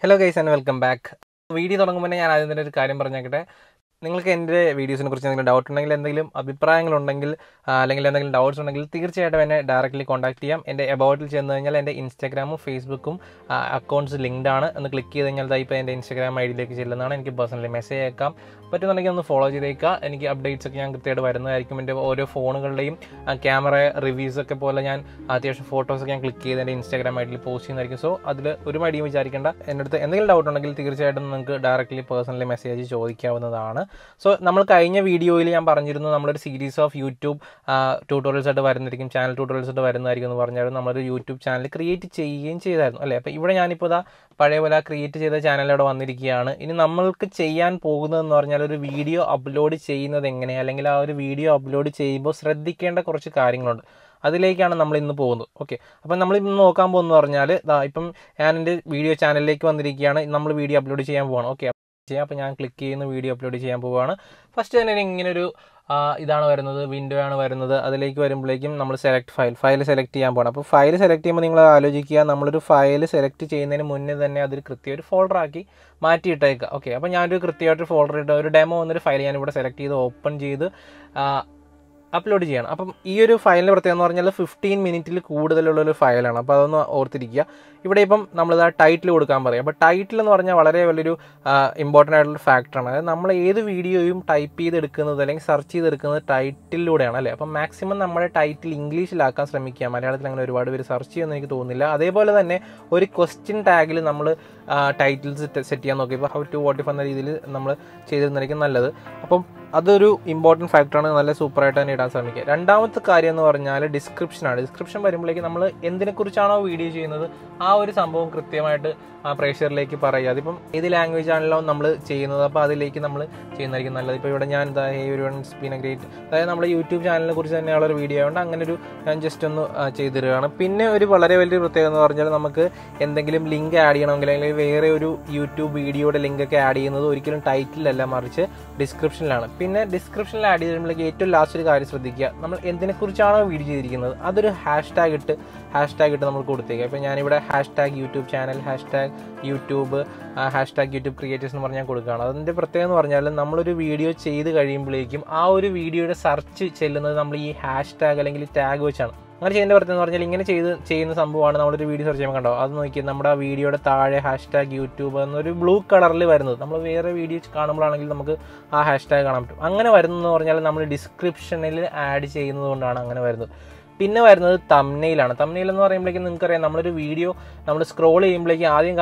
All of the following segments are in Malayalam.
Hello guys and welcome back. Video തുടങ്ങുമ്പോൾ ഞാൻ ആദ്യം തന്നെ ഒരു കാര്യം പറഞ്ഞേക്കട്ടെ. നിങ്ങൾക്ക് എൻ്റെ വീഡിയോസിനെ കുറിച്ച് എന്തെങ്കിലും ഡൗട്ട് ഉണ്ടെങ്കിൽ എന്തെങ്കിലും അഭിപ്രായങ്ങളുണ്ടെങ്കിൽ അല്ലെങ്കിൽ എന്തെങ്കിലും ഡൗട്ട്സ് ഉണ്ടെങ്കിൽ തീർച്ചയായിട്ടും എന്നെ ഡയറക്റ്റ്ലി കോൺടാക്ട് ചെയ്യാം. എൻ്റെ എബൌട്ടിൽ ചെന്ന് കഴിഞ്ഞാൽ എൻ്റെ ഇൻസ്റ്റാഗ്രാമും ഫേസ്ബുക്കും അക്കൗണ്ട്സ് ലിങ്ക്ഡ് ആണ്. ഒന്ന് ക്ലിക്ക് ചെയ്ത് കഴിഞ്ഞാൽ ഇപ്പോൾ എൻ്റെ ഇൻസ്റ്റാഗ്രാം ഐ ഡിയിലേക്ക് ചെല്ലുന്നതാണ്. എനിക്ക് പേഴ്സണലി മെസ്സേജ് അയക്കാം, പറ്റുന്നുണ്ടെങ്കിൽ ഒന്ന് ഫോളോ ചെയ്തേക്കുക. എനിക്ക് അപ്ഡേറ്റ്സ് ഒക്കെ ഞാൻ കൃത്യമായിട്ട് വരുന്നതായിരിക്കും. എൻ്റെ ഓരോ ഫോണുകളുടെയും ക്യാമറ റിവ്യൂസ് ഒക്കെ പോലെ ഞാൻ അത്യാവശ്യം ഫോട്ടോസൊക്കെ ഞാൻ ക്ലിക്ക് ചെയ്ത് എൻ്റെ ഇൻസ്റ്റാഗ്രാം ഐ ഡിയിൽ പോസ്റ്റ് ചെയ്യുന്നതായിരിക്കും. സോ അതിൽ ഒരു മടിയും വിചാരിക്കേണ്ട. എൻ്റെ അടുത്ത് എന്തെങ്കിലും ഡൗട്ട് ഉണ്ടെങ്കിൽ തീർച്ചയായിട്ടും നിങ്ങൾക്ക് ഡയറക്റ്റ്ലി പേഴ്സണലി മെസ്സേജ് ചോദിക്കാവുന്നതാണ്. സോ നമ്മൾ കഴിഞ്ഞ വീഡിയോയിൽ ഞാൻ പറഞ്ഞിരുന്നു നമ്മളൊരു സീരീസ് ഓഫ് യൂട്യൂബ് ട്യൂട്ടോറിയൽസ് ആയിട്ട് വരുന്നതായിരിക്കും, ചാനൽ ട്യൂട്ടോറിയൽസ് ആയിട്ട് വരുന്നതായിരിക്കും എന്ന് പറഞ്ഞാൽ നമ്മളൊരു യൂട്യൂബ് ചാനൽ ക്രിയേറ്റ് ചെയ്യുകയും ചെയ്തായിരുന്നു അല്ലേ. അപ്പോൾ ഇവിടെ ഞാനിപ്പോൾ ഇതാ പഴയ പോലെ ക്രിയേറ്റ് ചെയ്ത ചാനലിലൂടെ വന്നിരിക്കുകയാണ്. ഇനി നമ്മൾക്ക് ചെയ്യാൻ പോകുന്നതെന്ന് പറഞ്ഞാൽ ഒരു വീഡിയോ അപ്ലോഡ് ചെയ്യുന്നത് എങ്ങനെ, അല്ലെങ്കിൽ ആ ഒരു വീഡിയോ അപ്ലോഡ് ചെയ്യുമ്പോൾ ശ്രദ്ധിക്കേണ്ട കുറച്ച് കാര്യങ്ങളുണ്ട്. അതിലേക്കാണ് നമ്മൾ ഇന്ന് പോകുന്നത്. ഓക്കെ, അപ്പം നമ്മൾ ഇന്ന് നോക്കാൻ പോകുന്നത് പറഞ്ഞാൽ ഇപ്പം ഞാൻ എൻ്റെ വീഡിയോ ചാനലിലേക്ക് വന്നിരിക്കുകയാണ്. നമ്മൾ വീഡിയോ അപ്ലോഡ് ചെയ്യാൻ പോവാണ്. ഓക്കെ, അപ്പോൾ ഞാൻ ക്ലിക്ക് ചെയ്യുന്ന വീഡിയോ അപ്ലോഡ് ചെയ്യാൻ പോവുകയാണ്. ഫസ്റ്റ് തന്നെ ഇങ്ങനൊരു ഇതാണ് വരുന്നത്, വിൻഡോ ആണ് വരുന്നത്. അതിലേക്ക് വരുമ്പോഴേക്കും നമ്മൾ ഫയൽ സെലക്ട് ചെയ്യാൻ പോകണം. അപ്പോൾ ഫയൽ സെലക്ട് ചെയ്യുമ്പോൾ നിങ്ങൾ ആലോചിക്കുക, നമ്മളൊരു ഫയൽ സെലക്ട് ചെയ്യുന്നതിന് മുന്നേ തന്നെ അതൊരു കൃത്യം ഒരു ഫോൾഡറാക്കി മാറ്റിയിട്ടേക്കുക. ഓക്കെ, അപ്പോൾ ഞാനൊരു കൃത്യമായിട്ട് ഫോൾഡർ ഇട്ട് ഒരു ഡെമോ എന്നൊരു ഫയൽ ഞാനിവിടെ സെലക്ട് ചെയ്ത് ഓപ്പൺ ചെയ്ത് അപ്ലോഡ് ചെയ്യണം. അപ്പം ഈ ഒരു ഫയലിൻ്റെ പ്രത്യേകത എന്ന് പറഞ്ഞാൽ 15 മിനിറ്റിൽ കൂടുതലുള്ളൊരു ഫയലാണ്. അപ്പോൾ അതൊന്ന് ഓർത്തിരിക്കുക. ഇവിടെ ഇപ്പം നമ്മളിത് ടൈറ്റിൽ കൊടുക്കാൻ പറയും. അപ്പോൾ ടൈറ്റിൽ എന്ന് പറഞ്ഞാൽ വളരെ വലിയൊരു ഇമ്പോർട്ടൻ്റ് ആയിട്ടുള്ള ഫാക്ടറാണ്. അതായത് നമ്മൾ ഏത് വീഡിയോയും ടൈപ്പ് ചെയ്തെടുക്കുന്നത് അല്ലെങ്കിൽ സെർച്ച് ചെയ്തെടുക്കുന്നത് ടൈറ്റിലൂടെയാണ് അല്ലേ. അപ്പം മാക്സിമം നമ്മുടെ ടൈറ്റിൽ ഇംഗ്ലീഷിലാക്കാൻ ശ്രമിക്കുക. മലയാളത്തിൽ അങ്ങനെ ഒരുപാട് പേര് സെർച്ച് ചെയ്യുമെന്ന് എനിക്ക് തോന്നുന്നില്ല. അതേപോലെ തന്നെ ഒരു ക്വസ്റ്റ്യൻ ടാഗിൽ നമ്മൾ ടൈറ്റിൽസ് സെറ്റ് ചെയ്യാൻ നോക്കിയപ്പോൾ ഹൗ ടു വാട്ട് ഇഫ് എന്ന രീതിയിൽ നമ്മൾ ചെയ്തിരുന്നതായിരിക്കും നല്ലത്. അപ്പം അതൊരു ഇമ്പോർട്ടൻറ്റ് ഫാക്ടറാണ്. നല്ല സൂപ്പറായിട്ട് തന്നെ ഇടാൻ ശ്രമിക്കുക. രണ്ടാമത്തെ കാര്യം എന്ന് പറഞ്ഞാൽ ഡിസ്ക്രിപ്ഷനാണ്. ഡിസ്ക്രിപ്ഷൻ വരുമ്പോഴേക്ക് നമ്മൾ എന്തിനെക്കുറിച്ചാണോ വീഡിയോ ചെയ്യുന്നത് ആ ഒരു സംഭവം കൃത്യമായിട്ട് പ്രേക്ഷകരിലേക്ക് പറയുക. അതിപ്പം ഏത് ലാംഗ്വേജ് ആണല്ലോ നമ്മൾ ചെയ്യുന്നത്, അപ്പോൾ അതിലേക്ക് നമ്മൾ ചെയ്യുന്നതായിരിക്കും നല്ലത്. ഇപ്പോൾ ഇവിടെ ഞാൻ ഗ്രേറ്റ്, അതായത് നമ്മുടെ യൂട്യൂബ് ചാനലിനെ കുറിച്ച് തന്നെയുള്ള ഒരു വീഡിയോ ഉണ്ട്. അങ്ങനെ ഒരു ഞാൻ ജസ്റ്റ് ഒന്ന് ചെയ്തിടുകയാണ്. പിന്നെ ഒരു വളരെ വലിയ പ്രത്യേകത എന്ന് പറഞ്ഞാൽ നമുക്ക് എന്തെങ്കിലും ലിങ്ക് ആഡ് ചെയ്യണമെങ്കിൽ അല്ലെങ്കിൽ വേറെ ഒരു യൂട്യൂബ് വീഡിയോയുടെ ലിങ്കൊക്കെ ആഡ് ചെയ്യുന്നത് ഒരിക്കലും ടൈറ്റിലല്ല, മറിച്ച് ഡിസ്ക്രിപ്ഷനിലാണ്. പിന്നെ ഡിസ്ക്രിപ്ഷനിൽ ആഡ് ചെയ്തിട്ടുണ്ടെങ്കിൽ ഏറ്റവും ലാസ്റ്റ് ഒരു കാര്യം ശ്രദ്ധിക്കുക, നമ്മൾ എന്തിനെക്കുറിച്ചാണോ വീഡിയോ ചെയ്തിരിക്കുന്നത് അതൊരു ഹാഷ്ടാഗ് ഇട്ട് നമ്മൾ കൊടുത്തേക്കുക. ഇപ്പോൾ ഞാനിവിടെ #YouTube channel, #YouTube, #YouTube creators എന്ന് പറഞ്ഞാൽ കൊടുക്കുകയാണ്. അതിൻ്റെ പ്രത്യേകത എന്ന് പറഞ്ഞാൽ നമ്മളൊരു വീഡിയോ ചെയ്ത് കഴിയുമ്പോഴേക്കും ആ ഒരു വീഡിയോയുടെ സെർച്ച് ചെല്ലുന്നത് നമ്മൾ ഈ #, അല്ലെങ്കിൽ ടാഗ് വെച്ചാണ്. അങ്ങനെ ചെയ്യുന്ന പ്രത്യേകത എന്ന് പറഞ്ഞാൽ ഇങ്ങനെ ചെയ്യുന്ന സംഭവമാണ്. നമ്മളൊരു വീഡിയോ സെർച്ച് ചെയ്യുമ്പോൾ കണ്ടോ, അത് നോക്കി നമ്മുടെ ആ വീഡിയോയുടെ താഴെ #യൂട്യൂബ് എന്നൊരു ബ്ലൂ കളറിൽ വരുന്നത്. നമ്മൾ വേറെ വീഡിയോ കാണുമ്പോഴാണെങ്കിൽ നമുക്ക് ആ #, കാണാൻ പറ്റും. അങ്ങനെ വരുന്നതെന്ന് പറഞ്ഞാൽ നമ്മൾ ഡിസ്ക്രിപ്ഷനിൽ ആഡ് ചെയ്യുന്നത് കൊണ്ടാണ് അങ്ങനെ വരുന്നത്. പിന്നെ വരുന്നത് തംബ്നെയിലാണ്. തംബ്നെയിൽ എന്ന് പറയുമ്പോഴേക്കും നിങ്ങൾക്കറിയാം, നമ്മളൊരു വീഡിയോ നമ്മൾ സ്ക്രോൾ ചെയ്യുമ്പോഴേക്കും ആദ്യം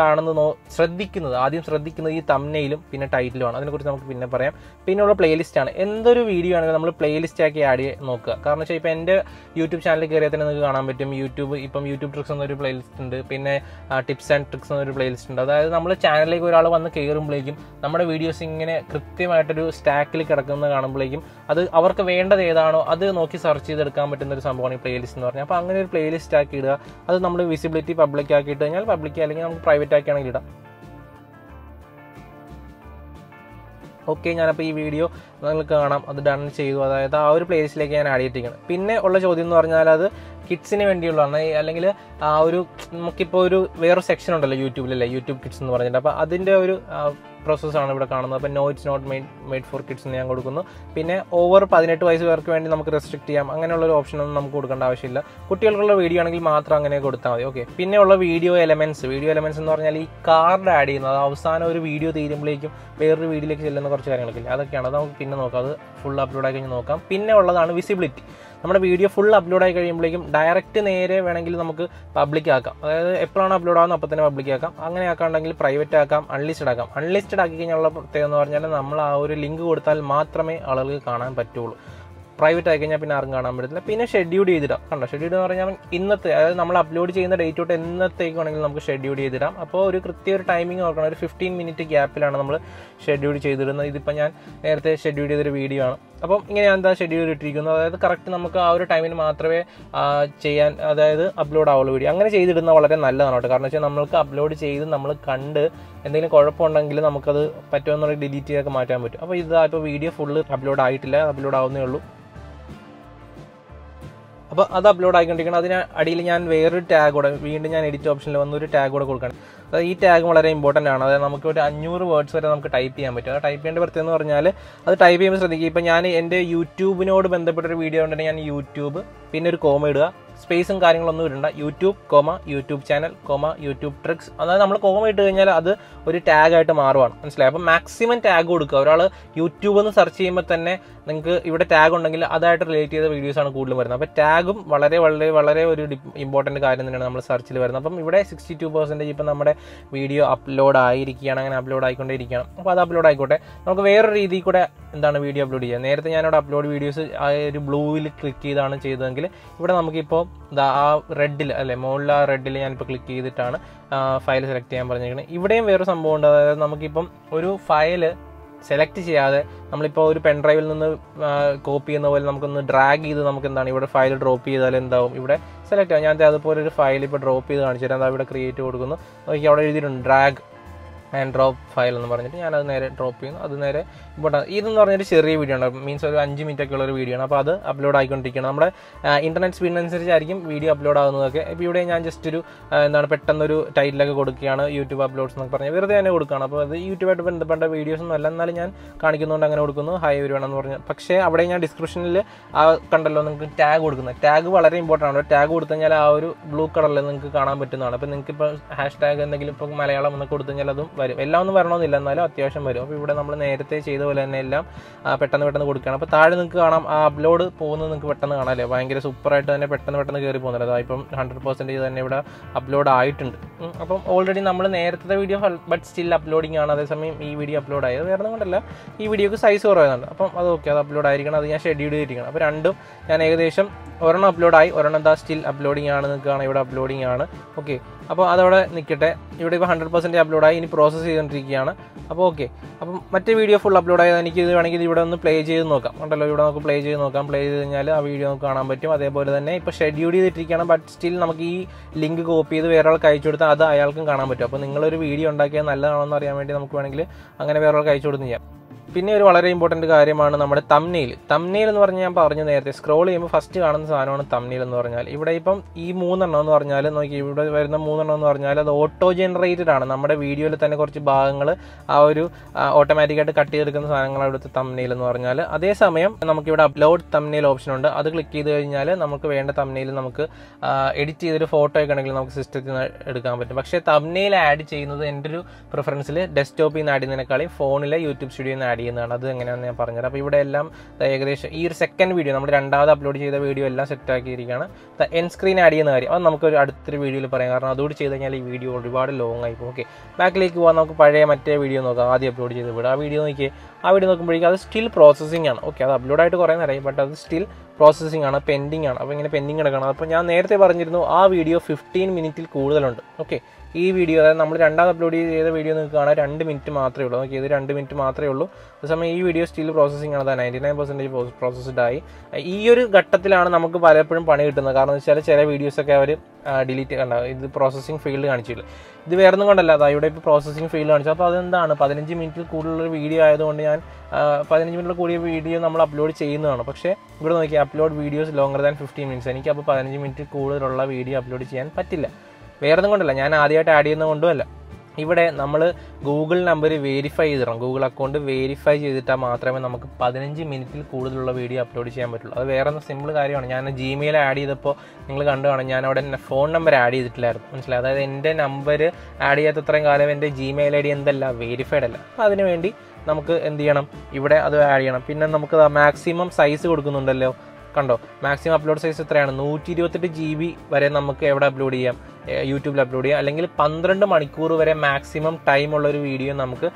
ശ്രദ്ധിക്കുന്നത് ഈ തംബ്നെയിലും പിന്നെ ടൈറ്റിലുമാണ്. അതിനെക്കുറിച്ച് നമുക്ക് പിന്നെ പറയാം. പിന്നെയുള്ള പ്ലേലിസ്റ്റാണ്. എന്തൊരു വീഡിയോ ആണെങ്കിലും നമ്മൾ പ്ലേലിസ്റ്റ് ആക്കി ആഡ് ചെയ്ത് നോക്കുക. കാരണം വെച്ചാൽ ഇപ്പോൾ എൻ്റെ യൂട്യൂബ് ചാനലിൽ കയറിയാൽ തന്നെ നിങ്ങൾക്ക് കാണാൻ പറ്റും. യൂട്യൂബ് ട്രിക്സ് എന്നൊരു പ്ലേലിസ്റ്റ് ഉണ്ട്, പിന്നെ ടിപ്സ് ആൻഡ് ട്രിക്സ് എന്നൊരു പ്ലേലിസ്റ്റ് ഉണ്ട്. അതായത് നമ്മൾ ചാനലിലേക്ക് ഒരാൾ വന്ന് കയറുമ്പോഴേക്കും നമ്മുടെ വീഡിയോസ് ഇങ്ങനെ കൃത്യമായിട്ടൊരു സ്റ്റാക്കിൽ കിടക്കുന്നത് കാണുമ്പോഴേക്കും അത് അവർക്ക് വേണ്ടത് ഏതാണോ അത് നോക്കി സെർച്ച് ചെയ്തെടുക്കാൻ പറ്റുന്ന ഒരു സംഭവമാണ് പ്ലേലിസ്റ്റ് എന്ന് പറഞ്ഞാൽ. അപ്പോൾ അങ്ങനെ ഒരു പ്ലേലിസ്റ്റ് ആക്കി ഇടുക. അത് നമ്മൾ വിസിബിലിറ്റി പബ്ലിക് ആക്കി ഇട്ട് കഴിഞ്ഞാൽ പബ്ലിക്, അല്ലെങ്കിൽ നമുക്ക് പ്രൈവറ്റ് ആക്കിയാണെങ്കിൽ ഇടാം. ഓക്കെ, ഞാനപ്പോൾ ഈ വീഡിയോ നിങ്ങൾക്ക് കാണാം, അത് ഡൺ ചെയ്തു. അതായത് ആ ഒരു പ്ലേലിസ്റ്റിലേക്ക് ഞാൻ ആഡ് ചെയ്തിരിക്കുകയാണ്. പിന്നെ ഉള്ള ചോദ്യം എന്ന് പറഞ്ഞാൽ അത് കിഡ്സിന് വേണ്ടിയുള്ളതാണ്, അല്ലെങ്കിൽ ആ ഒരു നമുക്കിപ്പോൾ ഒരു വേറൊരു സെക്ഷൻ ഉണ്ടല്ലോ യൂട്യൂബിലല്ലേ, യൂട്യൂബ് കിഡ്സ് എന്ന് പറഞ്ഞിട്ട്. അപ്പോൾ അതിൻ്റെ ഒരു പ്രോസസ്സാണ് ഇവിടെ കാണുന്നത്. അപ്പോൾ it's not made for kids എന്ന് ഞാൻ കൊടുക്കുന്നു. പിന്നെ ഓവർ 18 വയസ്സ് പേർക്ക് വേണ്ടി നമുക്ക് റെസ്ട്രിക്ട് ചെയ്യാം. അങ്ങനെയുള്ളൊരു ഓപ്ഷനൊന്നും നമുക്ക് കൊടുക്കേണ്ട ആവശ്യമില്ല. കുട്ടികൾക്കുള്ള വീഡിയോ ആണെങ്കിൽ മാത്രം അങ്ങനെ കൊടുത്താൽ മതി. ഓക്കെ, പിന്നെ ഉള്ള വീഡിയോ എലമെൻറ്റ്സ് എന്ന് പറഞ്ഞാൽ ഈ കാർഡ് ആഡ് ചെയ്യുന്നത്, അവസാനം ഒരു വീഡിയോ തീരുമ്പോഴേക്കും വേറൊരു വീഡിയോയിലേക്ക് ചെല്ലുന്ന കുറച്ച് കാര്യങ്ങളൊക്കെ ഇല്ല, അതൊക്കെയാണ്. അത് നമുക്ക് പിന്നെ നോക്കാം, അത് ഫുൾ അപ്ലോഡ് ആയി കഴിഞ്ഞ് നോക്കാം. പിന്നെ ഉള്ളതാണ് വിസിബിലിറ്റി. നമ്മുടെ വീഡിയോ ഫുൾ അപ്ലോഡ് ആയി കഴിയുമ്പോഴേക്കും ഡയറക്റ്റ് നേരെ വേണമെങ്കിൽ നമുക്ക് പബ്ലിക് ആക്കാം. അതായത് എപ്പോഴാണ് അപ്ലോഡ് ആകുന്നത് അപ്പോൾ തന്നെ പബ്ലിക് ആക്കാം. അങ്ങനെ ആക്കാണ്ടെങ്കിൽ പ്രൈവറ്റ് ആക്കാം, അൺലിസ്റ്റഡ് ആക്കാം. അൺലിസ്റ്റഡ് ആക്കി കഴിഞ്ഞുള്ള പ്രത്യേകത എന്ന് പറഞ്ഞാൽ നമ്മൾ ആ ഒരു ലിങ്ക് കൊടുത്താൽ മാത്രമേ ആളുകൾക്ക് കാണാൻ പറ്റുള്ളൂ. പ്രൈവറ്റ് ആയി കഴിഞ്ഞാൽ പിന്നെ ആർക്കും കാണാൻ പറ്റത്തില്ല. പിന്നെ ഷെഡ്യൂൾ ചെയ്തിടാം. കണ്ടോ, ഷെഡ്യൂൾ എന്ന് പറഞ്ഞാൽ ഇന്നത്തെ, അതായത് നമ്മൾ അപ്ലോഡ് ചെയ്യുന്ന ഡേറ്റ് തൊട്ട് എന്നത്തേക്ക് വേണമെങ്കിൽ നമുക്ക് ഷെഡ്യൂൾ ചെയ്തിടാം. അപ്പോൾ ഒരു കൃത്യ ഒരു ടൈമിംഗ് നോക്കണം. ഒരു 15 മിനിറ്റ് ഗ്യാപ്പിലാണ് നമ്മൾ ഷെഡ്യൂൾ ചെയ്തിടുന്നത്. ഇതിപ്പോൾ ഞാൻ നേരത്തെ ഷെഡ്യൂൾ ചെയ്തൊരു വീഡിയോ ആണ്. അപ്പം ഇങ്ങനെ ഞാൻ ഷെഡ്യൂൾ ഇട്ടിരിക്കുന്നത്, അതായത് കറക്റ്റ് നമുക്ക് ആ ഒരു ടൈമിന് മാത്രമേ അതായത് അപ്ലോഡ് ആവുള്ളൂ വീഡിയോ. അങ്ങനെ ചെയ്തിടുന്നത് വളരെ നല്ലതാണ് കേട്ടോ. കാരണം വെച്ചാൽ നമ്മൾക്ക് അപ്ലോഡ് ചെയ്ത് നമ്മൾ കണ്ട് എന്തെങ്കിലും കുഴപ്പമുണ്ടെങ്കിൽ നമുക്കത് പറ്റുമെന്നുള്ള ഡിലീറ്റ് ചെയ്തൊക്കെ മാറ്റാൻ പറ്റും. അപ്പോൾ ഇപ്പോൾ വീഡിയോ ഫുള്ള് അപ്ലോഡ് ആയിട്ടില്ല, അപ്ലോഡ് ആവുന്നേ ഉള്ളൂ. അപ്പോൾ അത് അപ്ലോഡ് ആയിക്കൊണ്ടിരിക്കണം. അതിന് അടിയിൽ ഞാൻ വേറൊരു ടാഗ് കൂടെ വീണ്ടും ഞാൻ എഡിറ്റ് ഓപ്ഷനിൽ വന്നൊരു ടാഗ് കൂടെ കൊടുക്കണം. അതായത് ഈ ടാഗ് വളരെ ഇമ്പോർട്ടൻ്റ് ആണ്. അതായത് നമുക്ക് ഒരു 500 വേർഡ്സ് വരെ നമുക്ക് ടൈപ്പ് ചെയ്യാൻ പറ്റും. അത് ടൈപ്പ് ചെയ്യേണ്ട പ്രത്യേകം എന്ന് പറഞ്ഞാൽ അത് ടൈപ്പ് ചെയ്യുമ്പോൾ ശ്രദ്ധിക്കുക. ഇപ്പോൾ ഞാൻ എൻ്റെ യൂട്യൂബിനോട് ബന്ധപ്പെട്ടൊരു വീഡിയോ ഉണ്ടെങ്കിൽ ഞാൻ യൂട്യൂബ് പിന്നെ ഒരു കോമ ഇടുക, സ്പേസും കാര്യങ്ങളൊന്നും ഇടണ്ട. YouTube comma YouTube channel comma YouTube tricks. അതായത് നമ്മൾ കോമ ഇട്ട് കഴിഞ്ഞാൽ അത് ഒരു ടാഗായിട്ട് മാറുവാണ്, മനസ്സിലായി? അപ്പം മാക്സിമം ടാഗ് കൊടുക്കുക. ഒരാൾ യൂട്യൂബ് എന്ന് സെർച്ച് ചെയ്യുമ്പോൾ തന്നെ നിങ്ങൾക്ക് ഇവിടെ ടാഗ് ഉണ്ടെങ്കിൽ അതായിട്ട് റിലേറ്റ് ചെയ്ത വീഡിയോസാണ് കൂടുതലും വരുന്നത്. അപ്പോൾ ടാഗും വളരെ വളരെ വളരെ ഒരു ഇമ്പോർട്ടൻറ്റ് കാര്യം തന്നെയാണ് നമ്മൾ സെർച്ചിൽ വരുന്നത്. അപ്പം ഇവിടെ 62% ഇപ്പം നമ്മുടെ വീഡിയോ അപ്ലോഡ് ആയിരിക്കുകയാണ്, അങ്ങനെ അപ്ലോഡ് ആയിക്കൊണ്ടേയിരിക്കുകയാണ്. അപ്പോൾ അത് അപ്ലോഡ് ആയിക്കോട്ടെ. നമുക്ക് വേറൊരു രീതിയിൽ കൂടെ എന്താണ് വീഡിയോ അപ്ലോഡ് ചെയ്യുക. നേരത്തെ ഞാനിവിടെ അപ്ലോഡ് വീഡിയോസ് ആ ഒരു ബ്ലൂവിൽ ക്ലിക്ക് ചെയ്താണ് ചെയ്തതെങ്കിൽ ഇവിടെ നമുക്കിപ്പോൾ ആ റെഡിൽ അല്ലേ, മുകളിൽ ആ റെഡിൽ ഞാനിപ്പോൾ ക്ലിക്ക് ചെയ്തിട്ടാണ് ഫയൽ സെലക്ട് ചെയ്യാൻ പറഞ്ഞിരിക്കുന്നത്. ഇവിടെയും വേറൊരു സംഭവം ഉണ്ട്. അതായത് നമുക്കിപ്പം ഒരു ഫയൽ സെലക്ട് ചെയ്യാതെ നമ്മളിപ്പോൾ ഒരു പെൻ ഡ്രൈവിൽ നിന്ന് കോപ്പി ചെയ്യുന്ന പോലെ നമുക്കൊന്ന് ഡ്രാഗ് ചെയ്ത് നമുക്ക് എന്താണ് ഇവിടെ ഫയൽ ഡ്രോപ്പ് ചെയ്താൽ എന്താവും, ഇവിടെ സെലക്ട് ആവും. ഞാൻ അതുപോലെ ഒരു ഫയൽ ഇപ്പോൾ ഡ്രോപ്പ് ചെയ്ത് കാണിച്ചു തരാം. എന്താ ഇവിടെ ക്രിയേറ്റ് കൊടുക്കുന്നു, നോക്കി അവിടെ എഴുതിയിട്ടുണ്ട് ഡ്രാഗ് ആൻഡ് ഡ്രോപ്പ് ഫയൽ എന്ന് പറഞ്ഞിട്ട് ഞാനത് നേരെ ഡ്രോപ്പ് ചെയ്യുന്നു. അത് നേരെ ഇമ്പോർട്ടൻ്റ്. ഇതെന്ന് പറഞ്ഞൊരു ചെറിയ വീഡിയോ ആണ്, മീൻസ് ഒരു 5 മിനിറ്റ് ഉള്ള ഒരു വീഡിയോ ആണ്. അപ്പോൾ അത് അപ്ലോഡ് ആയിക്കൊണ്ടിരിക്കുകയാണ്. നമ്മുടെ ഇൻ്റർനെറ്റ് സ്പീഡിനനുസരിച്ചായിരിക്കും വീഡിയോ അപ്ലോഡ് ആകുന്നതൊക്കെ. ഇപ്പോൾ ഇവിടെ ഞാൻ ജസ്റ്റ് ഒരു എന്താണ് പെട്ടെന്നൊരു ടൈറ്റിലൊക്കെ കൊടുക്കുകയാണ്, യൂട്യൂബ് അപ്ലോഡ്സ് എന്നൊക്കെ പറഞ്ഞാൽ വെറുതെ തന്നെ കൊടുക്കുകയാണ്. അപ്പോൾ അത് യൂട്യൂബായിട്ട് ബന്ധപ്പെട്ട വീഡിയോസ് ഒന്നും അല്ല, എന്നാലും ഞാൻ കാണിക്കുന്നതുകൊണ്ട് അങ്ങനെ കൊടുക്കുന്നു, ഹൈ വരുവാണെന്ന് പറഞ്ഞു. പക്ഷേ അവിടെ ഞാൻ ഡിസ്ക്രിപ്ഷനിൽ കണ്ടല്ലോ നിങ്ങൾക്ക് ടാഗ് കൊടുക്കുന്നത്. ടാഗ് വളരെ ഇമ്പോർട്ടൻ്റ് ആണ്. ടാഗ് കൊടുത്തു കഴിഞ്ഞാൽ ആ ഒരു ബ്ലൂ കളറിൽ നിങ്ങൾക്ക് കാണാൻ പറ്റുന്നതാണ്. അപ്പോൾ നിങ്ങൾക്ക് ഇപ്പോൾ ഹാഷ് ടാഗ് എന്തെങ്കിലും ഇപ്പോൾ മലയാളം എന്ന് കൊടുത്തു കഴിഞ്ഞാൽ അതും വരും. എല്ലാം ഒന്നും വരണമെന്നില്ല, എന്നാലും അത്യാവശ്യം വരും. അപ്പോൾ ഇവിടെ നമ്മൾ നേരത്തെ ചെയ്ത പോലെ തന്നെ എല്ലാം പെട്ടെന്ന് കൊടുക്കുകയാണ്. അപ്പോൾ താഴെ നിങ്ങൾക്ക് കാണാം ആ അപ്ലോഡ് പോകുന്നത് നിങ്ങൾക്ക് പെട്ടെന്ന് കാണാം അല്ലേ, ഭയങ്കര സൂപ്പറായിട്ട് തന്നെ പെട്ടെന്ന് കയറി പോകുന്നത്. അതായത് ഇപ്പം 100% തന്നെ ഇവിടെ അപ്ലോഡ് ആയിട്ടുണ്ട്. അപ്പം ഓൾറെഡി നമ്മൾ നേരത്തെ വീഡിയോ ബട്ട് സ്റ്റിൽ അപ്ലോഡിംഗ് ആണ്. അതേസമയം ഈ വീഡിയോ അപ്ലോഡ് ആയത് വേറെ കൊണ്ടല്ല, ഈ വീഡിയോക്ക് സൈസ് കുറവായതുണ്ട്. അപ്പം അത് ഓക്കെ, അത് അപ്ലോഡ് ആയിരിക്കണം, അത് ഞാൻ ഷെഡ്യൂൾ ചെയ്തിരിക്കണം. അപ്പോൾ രണ്ടും ഞാൻ ഏകദേശം ഒരെണ്ണം അപ്ലോഡായി, ഒരെണ്ണം എന്താ സ്റ്റിൽ അപ്ലോഡിംഗ് ആണ് നിൽക്കുകയാണ്, ഇവിടെ അപ്ലോഡിംഗ് ആണ്. ഓക്കെ, അപ്പോൾ അതവിടെ നിൽക്കട്ടെ. ഇവിടെ ഇപ്പോൾ 100% അപ്ലോഡായി, ഇനി പ്രോസസ്സ് ചെയ്തുകൊണ്ടിരിക്കുകയാണ്. അപ്പോൾ ഓക്കെ, അപ്പം മറ്റേ വീഡിയോ ഫുൾ അപ്ലോഡ് ആയത് എനിക്ക് ഇത് വേണമെങ്കിൽ ഇവിടെ ഒന്ന് പ്ലേ ചെയ്ത് നോക്കാം. ഉണ്ടല്ലോ, ഇവിടെ നമുക്ക് പ്ലേ ചെയ്ത് നോക്കാം. പ്ലേ ചെയ്ത് കഴിഞ്ഞാൽ ആ വീഡിയോ നമുക്ക് കാണാൻ പറ്റും. അതേപോലെ തന്നെ ഇപ്പോൾ ഷെഡ്യൂൾ ചെയ്തിട്ടിരിക്കുകയാണ്, ബട്ട് സ്റ്റിൽ നമുക്ക് ഈ ലിങ്ക് കോപ്പി ചെയ്ത് വേറെ ആൾക്ക് അയച്ചു കൊടുത്താൽ അത് അയാൾക്കും കാണാൻ പറ്റും. അപ്പോൾ നിങ്ങളൊരു വീഡിയോ ഉണ്ടാക്കിയാൽ നല്ലതാണോ എന്ന് അറിയാൻ വേണ്ടി നമുക്ക് വേണമെങ്കിൽ അങ്ങനെ വേറെ ആൾക്ക് അയച്ചു കൊടുത്ത് ചെയ്യാം. പിന്നെ ഒരു വളരെ ഇമ്പോർട്ടൻറ്റ് കാര്യമാണ് നമ്മുടെ തംബ്നെയിൽ. തംബ്നെയിൽ എന്ന് പറഞ്ഞാൽ ഞാൻ പറഞ്ഞു നേരത്തെ, സ്ക്രോൾ ചെയ്യുമ്പോൾ ഫസ്റ്റ് കാണുന്ന സാധനമാണ് തംബ്നെയിൽ എന്ന് പറഞ്ഞാൽ. ഇവിടെ ഇപ്പം ഈ 3 എണ്ണം എന്ന് പറഞ്ഞാൽ നോക്കി, ഇവിടെ വരുന്ന 3 എണ്ണം എന്ന് പറഞ്ഞാൽ അത് ഓട്ടോ ജനറേറ്റഡ് ആണ്. നമ്മുടെ വീഡിയോയിൽ തന്നെ കുറച്ച് ഭാഗങ്ങൾ ആ ഒരു ഓട്ടോമാറ്റിക്കായിട്ട് കട്ട് ചെയ്തെടുക്കുന്ന സാധനങ്ങളാണ് ഇവിടുത്തെ തംബ്നെയിൽ എന്ന് പറഞ്ഞാൽ. അതേസമയം നമുക്കിവിടെ അപ്ലോഡ് തംബ്നെയിൽ ഓപ്ഷൻ ഉണ്ട്. അത് ക്ലിക്ക് ചെയ്ത് കഴിഞ്ഞാൽ നമുക്ക് വേണ്ട തംബ്നെയിൽ നമുക്ക് എഡിറ്റ് ചെയ്തൊരു ഫോട്ടോ ഒക്കെ ആണെങ്കിൽ നമുക്ക് സിസ്റ്റത്തിൽ നിന്ന് എടുക്കാൻ പറ്റും. പക്ഷേ തംബ്നെയിൽ ആഡ് ചെയ്യുന്നത് എൻ്റെ ഒരു പ്രിഫറൻസിൽ ഡെസ്ക്ടോപ്പിൽ നിന്ന് ആഡ് ചെയ്യുന്നതിനേക്കാളും ഫോണിലെ യൂട്യൂബ് സ്റ്റുഡിയോയിൽ നിന്ന് ആഡ് ചെയ്യുന്നതാണ്. അത് എങ്ങനെയാണെന്ന് ഞാൻ പറഞ്ഞുതരാം. അപ്പോൾ ഇവിടെ എല്ലാം ഏകദേശം ഈ ഒരു സെക്കൻഡ് വീഡിയോ, നമ്മുടെ രണ്ടാമത് അപ്ലോഡ് ചെയ്ത വീഡിയോ എല്ലാം സെറ്റ് ആക്കിയിരിക്കുകയാണ്. എൻ സ്ക്രീൻ ആഡ് ചെയ്യുന്ന കാര്യം അത് നമുക്ക് അടുത്തൊരു വീഡിയോയിൽ പറയാം, കാരണം അതുകൂടി ചെയ്ത് കഴിഞ്ഞാൽ ഈ വീഡിയോ ഒരുപാട് ലോങ് ആയി പോകും. ഓക്കെ, ബാക്കിലേക്ക് പോകാൻ നമുക്ക് പഴയ മറ്റേ വീഡിയോ നോക്കാം. ആദ്യം അപ്ലോഡ് ചെയ്ത വീഡിയോ, ആ വീഡിയോ നോക്കിയേ. ആ വീഡിയോ നോക്കുമ്പോഴേക്കും അത് സ്റ്റിൽ പ്രോസസ്സിംഗ് ആണ്. ഓക്കെ, അത് അപ്ലോഡായിട്ട് കുറേ നേരമായി, ബട്ട് അത് സ്റ്റിൽ പ്രോസസ്സിംഗ് ആണ്, പെൻഡിങ് ആണ്. അപ്പോൾ ഇങ്ങനെ പെൻഡിങ് കിടക്കണം. അപ്പോൾ ഞാൻ നേരത്തെ പറഞ്ഞിരുന്നു ആ വീഡിയോ 15 മിനിറ്റിൽ കൂടുതലുണ്ട്. ഓക്കെ, ഈ വീഡിയോ, അതായത് നമ്മൾ രണ്ടാമത് അപ്ലോഡ് ചെയ്ത വീഡിയോ നിങ്ങൾക്ക് കാണാൻ 2 മിനിറ്റ് മാത്രമേ ഉള്ളൂ. ഓക്കെ, ഇത് 2 മിനിറ്റ് മാത്രമേ ഉള്ളൂ. അതേസമയം ഈ വീഡിയോ സ്റ്റിൽ പ്രോസസ്സിംഗ് ആണ്, 99% പ്രോസസ്ഡ് ആയി. ഈ ഒരു ഘട്ടത്തിലാണ് നമുക്ക് പലപ്പോഴും പണി കിട്ടുന്നത്. കാരണം എന്ന് വെച്ചാൽ ചില വീഡിയോസൊക്കെ അവർ ഡിലീറ്റ് കണ്ട, ഇത് പ്രോസസ്സിംഗ് ഫീൽഡ് കാണിച്ചില്ല. ഇത് വേറെ ഒന്നും കൊണ്ടല്ല, അതാ ഇവിടെ ഇപ്പോൾ പ്രോസസ്സിംഗ് ഫീൽഡ് കാണിച്ചു. അപ്പോൾ അതെന്താണ്, 15 മിനിറ്റിൽ കൂടുതലൊരു വീഡിയോ ആയതുകൊണ്ട് ഞാൻ 15 മിനിറ്റിൽ കൂടിയ വീഡിയോ നമ്മൾ അപ്ലോഡ് ചെയ്യുന്നതാണ്. പക്ഷേ ഇവിടെ നോക്കി, upload videos longer than 15 minutes. എനിക്ക് അപ്പോൾ 15 മിനിറ്റ് കൂടുതലുള്ള വീഡിയോ അപ്ലോഡ് ചെയ്യാൻ പറ്റില്ല. വേറെ ഒന്നും കൊണ്ടല്ല, ഞാൻ ആദ്യമായിട്ട് ആഡ് ചെയ്യുന്നത് കൊണ്ടുമല്ല. ഇവിടെ നമ്മൾ ഗൂഗിൾ നമ്പർ വെരിഫൈ ചെയ്തിടണം. ഗൂഗിൾ അക്കൗണ്ട് വെരിഫൈ ചെയ്തിട്ടാൽ മാത്രമേ നമുക്ക് 15 മിനിറ്റിൽ കൂടുതലുള്ള വീഡിയോ അപ്ലോഡ് ചെയ്യാൻ പറ്റുള്ളൂ. അത് വേറെ സിമ്പിൾ കാര്യമാണ്. ഞാൻ ജിമെയിൽ ആഡ് ചെയ്തപ്പോൾ നിങ്ങൾ കണ്ടു കാണും, ഞാൻ അവിടെ ഫോൺ നമ്പർ ആഡ് ചെയ്തിട്ടില്ലായിരുന്നു, മനസ്സിലായി? അതായത് എൻ്റെ നമ്പർ ആഡ് ചെയ്യാത്തത്രയും കാലം എൻ്റെ ജിമെയിൽ ID എന്തല്ല, വെരിഫൈഡ് അല്ല. അപ്പോൾ അതിനുവേണ്ടി നമുക്ക് എന്ത് ചെയ്യണം, ഇവിടെ അത് ആഡ് ചെയ്യണം. പിന്നെ നമുക്ക് മാക്സിമം സൈസ് കൊടുക്കുന്നുണ്ടല്ലോ, കണ്ടോ, മാക്സിമം അപ്ലോഡ് സൈസ് എത്രയാണ്, 128 GB വരെ നമുക്ക് എവിടെ അപ്ലോഡ് ചെയ്യാം, യൂട്യൂബിൽ അപ്ലോഡ് ചെയ്യാം. അല്ലെങ്കിൽ 12 മണിക്കൂർ വരെ മാക്സിമം ടൈം ഉള്ളൊരു വീഡിയോ നമുക്ക്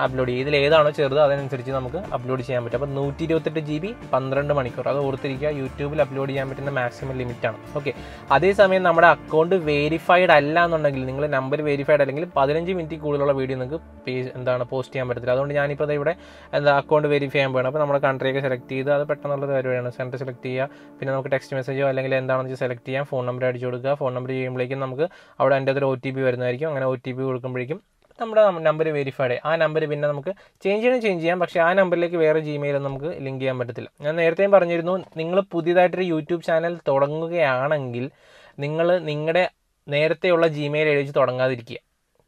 അപ്ലോഡ് ചെയ്യാം. ഇതിൽ ഏതാണോ ചെറുത് അതിനനുസരിച്ച് നമുക്ക് അപ്ലോഡ് ചെയ്യാൻ പറ്റും. അപ്പോൾ 128 GB 12 മണിക്കൂർ, അത് ഓർത്തിരിക്കുക, യൂട്യൂബിൽ അപ്ലോഡ് ചെയ്യാൻ പറ്റുന്ന മാക്സിമം ലിമിറ്റാണ്. ഓക്കെ, അതേസമയം നമ്മുടെ അക്കൗണ്ട് വെരിഫൈഡ് അല്ല എന്നുണ്ടെങ്കിൽ, നിങ്ങൾ നമ്പർ വെരിഫൈഡ് അല്ലെങ്കിൽ 15 മിനിറ്റ് കൂടുതലുള്ള വീഡിയോ നിങ്ങൾക്ക് പോസ്റ്റ് ചെയ്യാൻ പറ്റത്തില്ല. അതുകൊണ്ട് ഞാനിപ്പോൾ ഇവിടെ അക്കൗണ്ട് വെരിഫൈ ചെയ്യാൻ പോകണം. അപ്പോൾ നമ്മുടെ കൺട്രിയൊക്കെ സെലക്ട് ചെയ്ത് അത് പെട്ടെന്നുള്ള പരിപാടിയാണ്. സെൻറ്റർ സെലക്ട് ചെയ്യുക, പിന്നെ നമുക്ക് ടെക്സ്റ്റ് മെസ്സേജോ അല്ലെങ്കിൽ എന്താണെന്ന് വെച്ചാൽ സെലക്ട് ചെയ്യാം. ഫോൺ നമ്പർ അടിച്ചു കൊടുക്കുക. ഫോൺ നമ്പർ ചെയ്യുമ്പോഴേക്കും നമുക്ക് അവിടെ എൻ്റെ ഒരു OTP വരുന്നതായിരിക്കും. അങ്ങനെ OTP കൊടുക്കുമ്പോഴേക്കും നമ്മുടെ നമ്പർ വെരിഫൈഡ്. ആ നമ്പർ പിന്നെ നമുക്ക് ചേഞ്ച് ചെയ്യാം. പക്ഷേ ആ നമ്പറിലേക്ക് വേറെ ജിമെയിൽ നമുക്ക് ലിങ്ക് ചെയ്യാൻ പറ്റത്തില്ല. ഞാൻ നേരത്തെയും പറഞ്ഞിരുന്നു, നിങ്ങൾ പുതിയതായിട്ടൊരു യൂട്യൂബ് ചാനൽ തുടങ്ങുകയാണെങ്കിൽ നിങ്ങൾ നിങ്ങളുടെ നേരത്തെയുള്ള ജിമെയിൽ എഴുതി തുടങ്ങാതിരിക്കുക.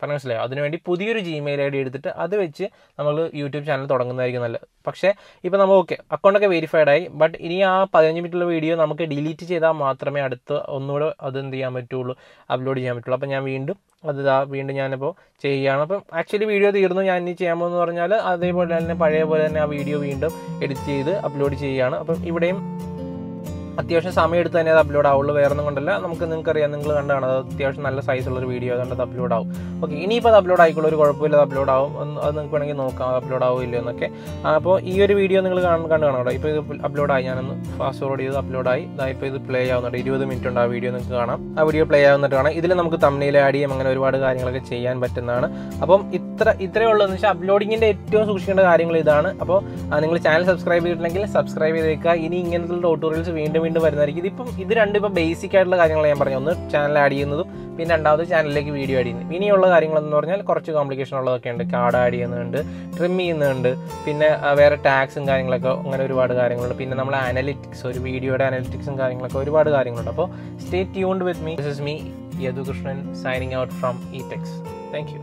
പറഞ്ഞ മനസ്സിലായോ? അതിനുവേണ്ടി പുതിയൊരു Gmail ID എടുത്തിട്ട് അത് വെച്ച് നമ്മൾ യൂട്യൂബ് ചാനൽ തുടങ്ങുന്നതായിരിക്കും നല്ലത്. പക്ഷേ ഇപ്പോൾ നമ്മൾ ഓക്കെ അക്കൗണ്ടൊക്കെ വെരിഫൈഡ് ആയി, ബട്ട് ഇനി ആ 15 മിനിറ്റുള്ള വീഡിയോ നമുക്ക് ഡിലീറ്റ് ചെയ്താൽ മാത്രമേ അടുത്ത് ഒന്നുകൂടെ അത് എന്ത് ചെയ്യാൻ പറ്റുള്ളൂ, അപ്ലോഡ് ചെയ്യാൻ പറ്റുള്ളൂ. അപ്പോൾ ഞാൻ വീണ്ടും ഞാനിപ്പോൾ ചെയ്യുകയാണ്. അപ്പം ആക്ച്വലി വീഡിയോ തീർന്നു. ഞാൻ ഇനി ചെയ്യാൻ പോകുന്നത് പറഞ്ഞാൽ അതേപോലെ തന്നെ പഴയ പോലെ തന്നെ ആ വീഡിയോ വീണ്ടും എഡിറ്റ് ചെയ്ത് അപ്ലോഡ് ചെയ്യുകയാണ്. അപ്പം ഇവിടെയും അത്യാവശ്യം സമയം എടുത്ത് തന്നെ അത് അപ്ലോഡ് ആവുള്ളൂ, വേറെ ഒന്നും കൊണ്ടല്ല. നമുക്കറിയാം, നിങ്ങൾ കണ്ടാണ്, അത് അത്യാവശ്യം നല്ല സൈസുള്ളൊരു വീഡിയോ അതുകൊണ്ട് അത് അപ്ലോഡ് ആവും. ഓക്കെ, ഇനിയിപ്പോൾ അത് അപ്ലോഡ് ആയിക്കോളൂ, ഒരു കുഴപ്പമില്ല, അത് അപ്ലോഡ് ആവും. അത് നിങ്ങൾക്ക് വേണമെങ്കിൽ നോക്കാം അപ്ലോഡ് ആവും ഇല്ലയോ എന്നൊക്കെ. അപ്പോൾ ഈ ഒരു വീഡിയോ നിങ്ങൾ കണ്ടു കാണാം കേട്ടോ. ഇപ്പോൾ ഇത് അപ്ലോഡായി, ഞാനൊന്ന് ഫാസ്റ്റ് ഫോർവേഡ് ചെയ്ത് അപ്ലോഡായി. ഇപ്പോൾ ഇത് പ്ലേ ആവുന്നുണ്ട്, 20 മിനിറ്റ് ഉണ്ട് ആ വീഡിയോ, നിങ്ങൾക്ക് കാണാം. ആ വീഡിയോ പ്ലേ ആവുന്നിട്ട് കാണാം. ഇതിൽ നമുക്ക് തംബ്നെയിൽ ആഡ് ചെയ്യാം, അങ്ങനെ ഒരുപാട് കാര്യങ്ങളൊക്കെ ചെയ്യാൻ പറ്റുന്നതാണ്. അപ്പം ഇത്രയേ ഉള്ളൂ എന്ന് വെച്ചാൽ അപ്ലോഡിങ്ങിൻ്റെ ഏറ്റവും സൂക്ഷിക്കേണ്ട കാര്യങ്ങൾ ഇതാണ്. അപ്പോൾ നിങ്ങൾ ചാനൽ സബ്സ്ക്രൈബ് ചെയ്തിട്ടുണ്ടെങ്കിൽ സബ്സ്ക്രൈബ് ചെയ്തേക്കുക. ഇനി ഇങ്ങനത്തെ ട്യൂട്ടോറിയൽസ് വീണ്ടും വരുന്നതായിരിക്കും. ഇത് രണ്ടും ഇപ്പോൾ ബേസിക് ആയിട്ടുള്ള കാര്യങ്ങൾ ഞാൻ പറഞ്ഞു. ഒന്ന് ചാനൽ ആഡ് ചെയ്യുന്നതും പിന്നെ രണ്ടാമത് ചാനലിലേക്ക് വീഡിയോ ആഡ് ചെയ്യുന്നത്. ഇനിയുള്ള കാര്യങ്ങളെന്ന് പറഞ്ഞാൽ കുറച്ച് കോംപ്ലിക്കേഷൻ ഉള്ളതൊക്കെ ഉണ്ട്. കാർഡ് ആഡ് ചെയ്യുന്നുണ്ട്, ട്രിം ചെയ്യുന്നുണ്ട്, പിന്നെ വേറെ ടാക്സും കാര്യങ്ങളൊക്കെ, അങ്ങനെ ഒരുപാട് കാര്യങ്ങളുണ്ട്. പിന്നെ നമ്മൾ അനലിറ്റിക്സ്, ഒരു വീഡിയോയുടെ അനലിറ്റിക്സും കാര്യങ്ങളൊക്കെ ഒരുപാട് കാര്യങ്ങളുണ്ട്. അപ്പോൾ stay tuned with me. This is me Yadu Krishnan signing out from eTechs. Thank you.